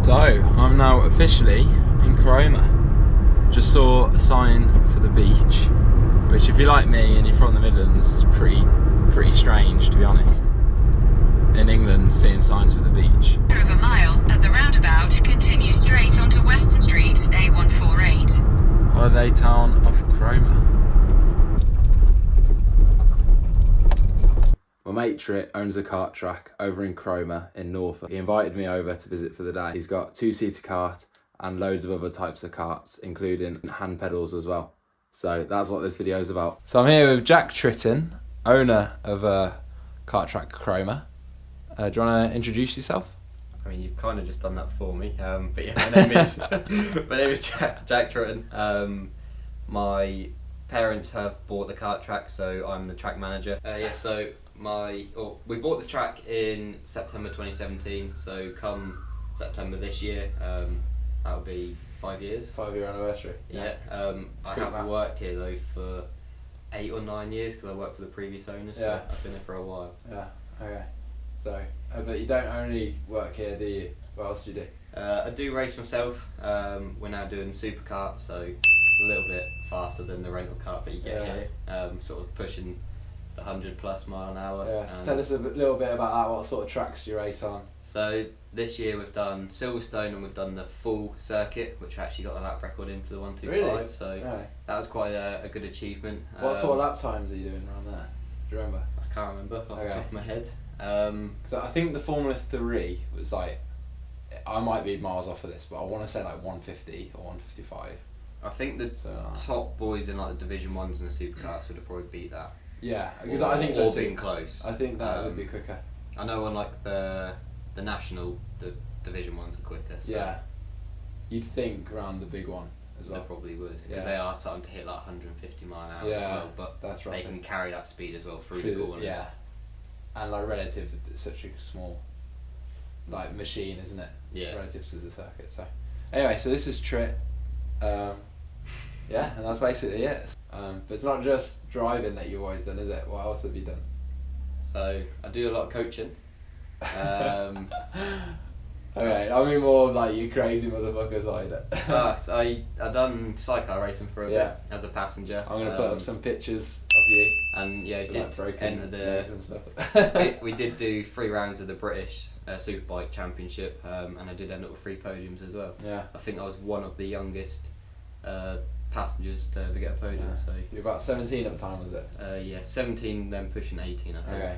So, I'm now officially in Cromer. Just saw a sign for the beach, which if you're like me and you're from the Midlands, is pretty strange, to be honest. In England, seeing signs for the beach. Over a mile at the roundabout, continue straight onto West Street, A148. Holiday town of Cromer. My mate Tritt owns a kart track over in Cromer in Norfolk. He invited me over to visit for the day. He's got 2-seater kart and loads of other types of karts, including hand pedals as well. So that's what this video is about. So I'm here with Jack Tritton, owner of Karttrak Cromer. Do you want to introduce yourself? I mean, you've kind of just done that for me, but yeah, my name is Jack Tritton. My parents have bought the kart track, so I'm the track manager. We bought the track in September 2017, so come September this year, that'll be 5 years. 5-year anniversary. Yeah. I haven't worked here though for 8 or 9 years because I worked for the previous owners, so I've been here for a while. Yeah, okay. So, but you don't only work here, do you? What else do you do? I do race myself. We're now doing supercarts, so a little bit faster than the rental carts that you get here. Sort of pushing the 100+ mile an hour. Yeah, so tell us a little bit about that. What sort of tracks do you race on? So this year we've done Silverstone and we've done the full circuit, which I actually got a lap record in for the 125. Really? So that was quite a good achievement. What sort of lap times are you doing around there? Do you remember? I can't remember off the top of my head. So I think the Formula 3 was like, I might be miles off of this, but I want to say like 150 or 155. I think the top boys in like the Division 1s and the supercars would have probably beat that. Yeah, because I think so too. Being close. I think that would be quicker. I know on like the national, the Division 1s are quicker. So yeah, you'd think around the big one as well. They probably would, because they are starting to hit like 150 mile an hour as well. But that's right. They can carry that speed as well through the corners. Yeah, and like relative, it's such a small like machine, isn't it? Yeah. Relative to the circuit. So anyway, so this is Tritt. Yeah, and that's basically it. But it's not just driving that you've always done, is it? What else have you done? So I do a lot of coaching. Okay, I mean more like you crazy motherfucker side. So I done sidecar racing for a bit as a passenger. I'm gonna put up some pictures of you. And yeah, did enter the. And stuff. we did do 3 rounds of the British Superbike Championship, and I did end up with 3 podiums as well. Yeah. I think I was one of the youngest passengers to ever get a podium. Yeah. So you're about 17 at the time, was it? Yeah, 17, then pushing 18, I think. Okay.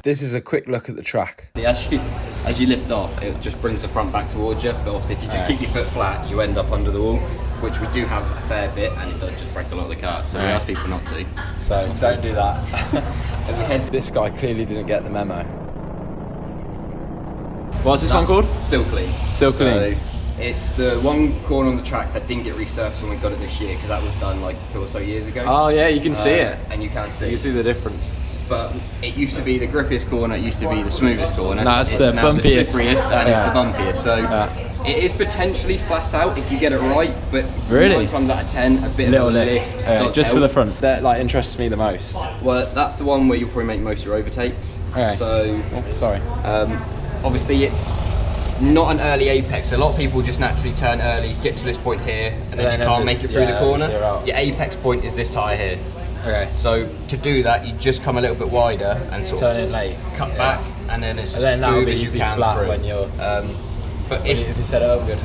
This is a quick look at the track. As you lift off, it just brings the front back towards you, but obviously if you just keep your foot flat, you end up under the wall, which we do have a fair bit, and it does just break a lot of the karts, so we ask people not to. So don't do that. This guy clearly didn't get the memo. What's this one called? Silkley. Silkley. So it's the one corner on the track that didn't get resurfaced when we got it this year, because that was done like 2 or so years ago. Oh yeah, you can see it. And you can see. You can see the difference. But it used to be the grippiest corner, it used to be the smoothest corner. No, it's the bumpiest. The slipperiest and it's the bumpiest. So it is potentially flat out if you get it right, but 9 times out of 10, a bit little of a lift. does just help. for the front. That like interests me the most. Well, that's the one where you'll probably make most of your overtakes. Okay. So, sorry. Obviously it's not an early apex. A lot of people just naturally turn early, get to this point here, and then you can't make it through the corner. Your apex point is this tyre here. Okay. So to do that, you just come a little bit wider and sort turn of in late, cut back, and then it's as then smooth as you can flat through. When you're. But if you set it up good.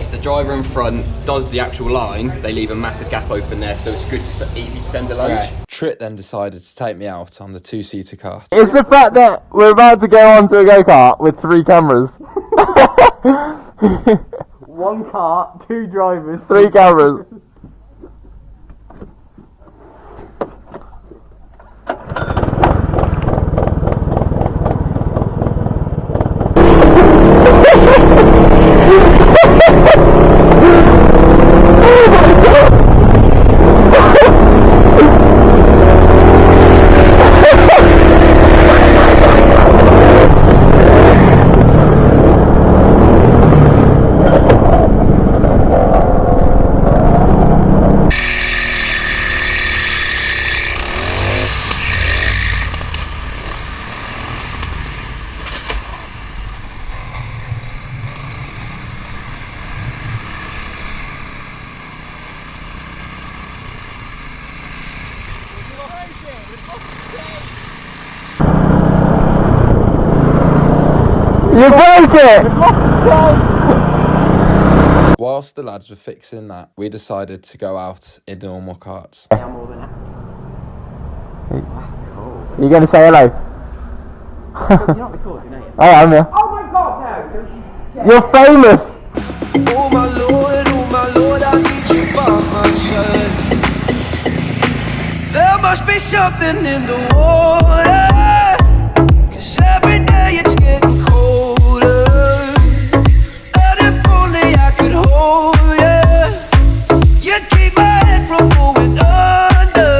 If the driver in front does the actual line, they leave a massive gap open there, so it's good to easy to send a lunge. Okay. Tritt then decided to take me out on the 2-seater kart. It's the fact that we're about to go onto a go-kart with 3 cameras. 1 car, 2 drivers, 3 cameras. You broke it! Whilst the lads were fixing that, we decided to go out in normal carts. I'm all in it. Are you going to say hello? You're not recording, are you? I am, yeah. Oh my god, no! You're famous! Oh my lord, I need you by my side. There must be something in the water, 'cause every day it's getting colder. And if only I could hold you, you'd keep my head from going under.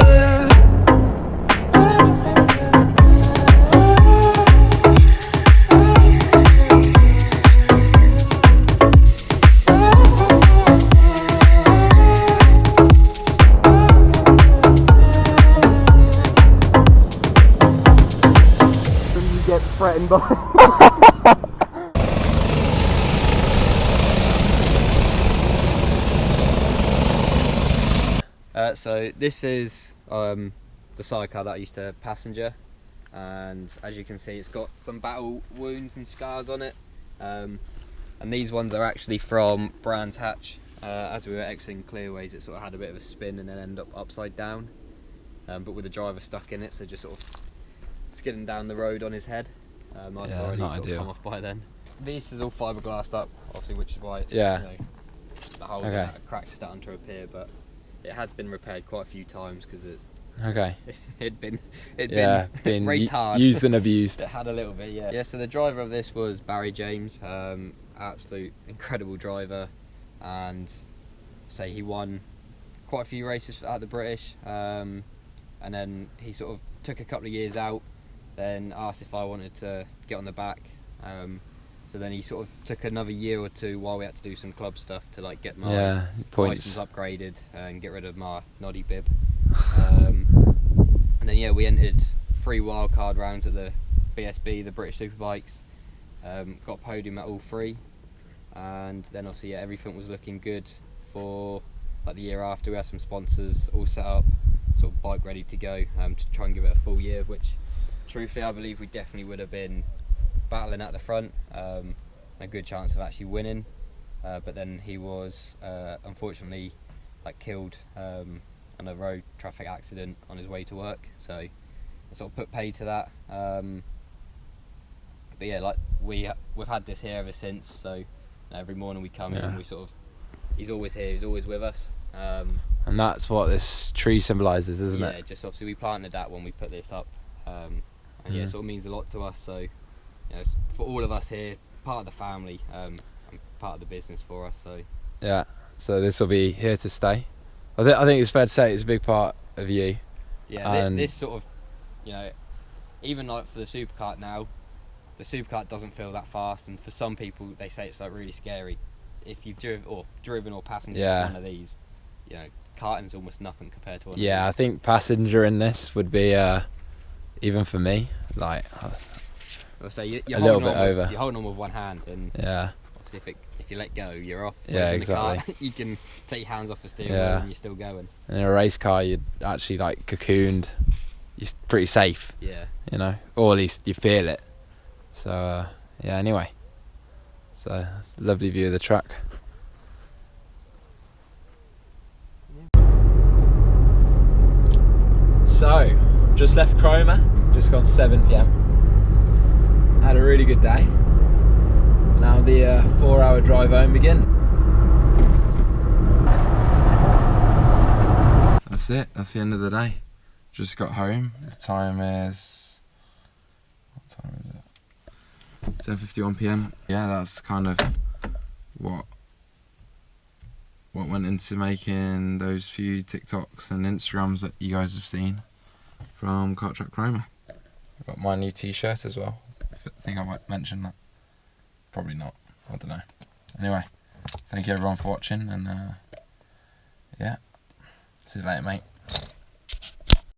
You get threatened by. So this is the sidecar that I used to passenger, and as you can see, it's got some battle wounds and scars on it. And these ones are actually from Brands Hatch. As we were exiting clearways, it sort of had a bit of a spin and then ended up upside down, but with the driver stuck in it, so just sort of skidding down the road on his head. I'd already not sort of ideal. come off by then. This is all fiberglassed up, obviously, which is why it's Yeah. you know, the holes in that cracks starting to appear, but it had been repaired quite a few times because Okay. it'd been been raced hard. used and abused. It had a little bit, yeah. Yeah, so the driver of this was Barry James, absolute incredible driver, and say he won quite a few races at the British, and then he sort of took a couple of years out, then asked if I wanted to get on the back. So then he sort of took another year or two while we had to do some club stuff to like get my Points. license upgraded and get rid of my noddy bib. And then yeah, we entered 3 wildcard rounds at the BSB, the British Superbikes. Got podium at all 3, and then obviously everything was looking good for like the year after. We had some sponsors all set up, sort of bike ready to go, to try and give it a full year, which truthfully I believe we definitely would have been battling at the front, a good chance of actually winning, but then he was unfortunately like killed in a road traffic accident on his way to work, so I sort of put pay to that. But yeah, like we've had this here ever since, so every morning we come in and we sort of, he's always here, he's always with us. And that's what this tree symbolises, isn't it? Yeah, just obviously we planted that when we put this up, and yeah, it sort of means a lot to us, so you know, for all of us here, part of the family, and part of the business for us. So Yeah. So this will be here to stay. I think it's fair to say it's a big part of you. yeah, And this sort of, you know, even like for the supercart now, the supercart doesn't feel that fast, and for some people they say it's like really scary. If you've driven or passenger one of these, you know, karting's almost nothing compared to one. Yeah, I of these. think passenger in this would be even for me, like So you're a little holding bit on over. You're holding on with one hand, and yeah. obviously if you let go, you're off. Yeah, Whereas in exactly. the car, you can take your hands off the steering Yeah. wheel and you're still going. In a race car, you're actually like cocooned. You're pretty safe, Yeah. you know, or at least you feel it. So yeah. Anyway, so it's a lovely view of the track. So just left Cromer, just gone 7 PM. Had a really good day. Now the 4-hour drive home begin. That's it, that's the end of the day. Just got home. The time is, what time is it? 10:51 PM. Yeah, that's kind of what went into making those few TikToks and Instagrams that you guys have seen from Karttrak Cromer. I've got my new t-shirt as well. I think I might mention that. Probably not. I don't know. Anyway, thank you everyone for watching, and yeah, see you later, mate.